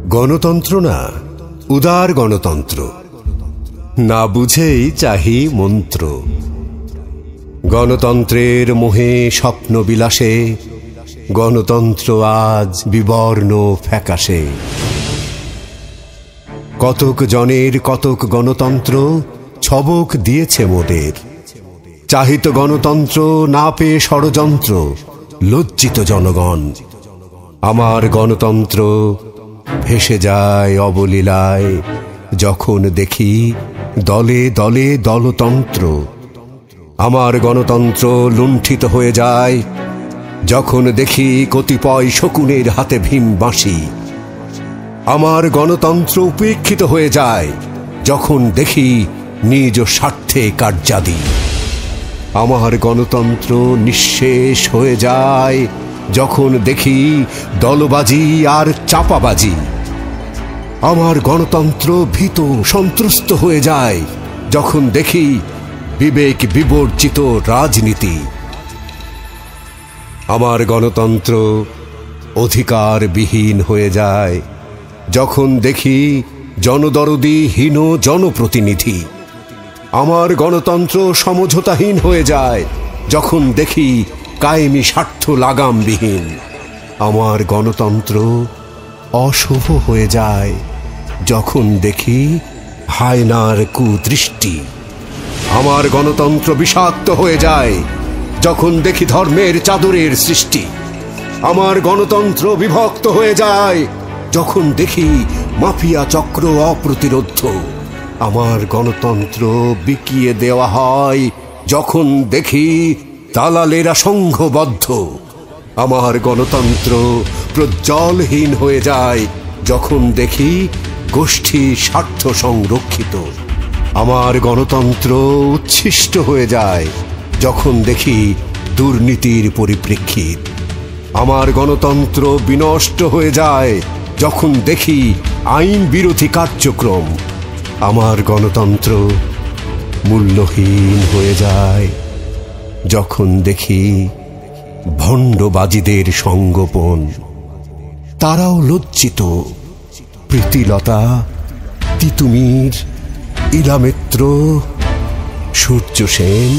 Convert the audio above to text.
গণতন্ত্র না, উদার গণতন্ত্র, না বুঝেই চাহি মন্ত্র। গণতন্ত্রের মোহে স্বপ্ন বিলাসে, গণতন্ত্র আজ বিবর্ণ ফ্যাকাশে। কতক জনের কতক গণতন্ত্র ছবক দিয়েছে মোদের। চাহিত গণতন্ত্র না পেয়ে ষড়যন্ত্র, লজ্জিত জনগণ। আমার গণতন্ত্র ভেসে যায় অবলীলায়, যখন দেখি দলে দলে দলতন্ত্র। আমার গণতন্ত্র লুণ্ঠিত হয়ে যায়, যখন দেখি কতিপয় শকুনের হাতে ভীম বাঁশি। আমার গণতন্ত্র উপেক্ষিত হয়ে যায়, যখন দেখি নিজ স্বার্থে কার্যাদি। আমার গণতন্ত্র নিঃশেষ হয়ে যায়, যখন দেখি দলবাজি আর চাপাবাজি। আমার গণতন্ত্র ভীত সন্ত্রস্ত হয়ে যায়, যখন দেখি বিবেক বিবর্জিত রাজনীতি। আমার গণতন্ত্র অধিকারবিহীন হয়ে যায়, যখন দেখি জনদরদি হীন জনপ্রতিনিধি। আমার গণতন্ত্র সমঝোতাহীন হয়ে যায়, যখন দেখি কায়েমি স্বার্থ লাগামবিহীন। আমার গণতন্ত্র অশুভ হয়ে যায়, যখন দেখি হায়নার কুদৃষ্টি। আমার গণতন্ত্র বিষাক্ত হয়ে যায়, যখন দেখি ধর্মের চাদরের সৃষ্টি। আমার গণতন্ত্র বিভক্ত হয়ে যায়, যখন দেখি মাফিয়া চক্র অপ্রতিরোধ্য। আমার গণতন্ত্র বিকিয়ে দেওয়া হয়, যখন দেখি দালালেরা সংঘবদ্ধ। আমার গণতন্ত্র প্রজ্জ্বলহীন হয়ে যায়, যখন দেখি গোষ্ঠী স্বার্থ সংরক্ষিত। আমার গণতন্ত্র উচ্ছিষ্ট হয়ে যায়, যখন দেখি দুর্নীতির পরিপ্রেক্ষিত। আমার গণতন্ত্র বিনষ্ট হয়ে যায়, যখন দেখি আইন বিরোধী কার্যক্রম। আমার গণতন্ত্র মূল্যহীন হয়ে যায়, যখন দেখি ভণ্ডবাজিদের সঙ্গোপন। তারাও লজ্জিত। প্রীতিলতা, তিতুমির, ইলামিত্র, সূর্য সেন,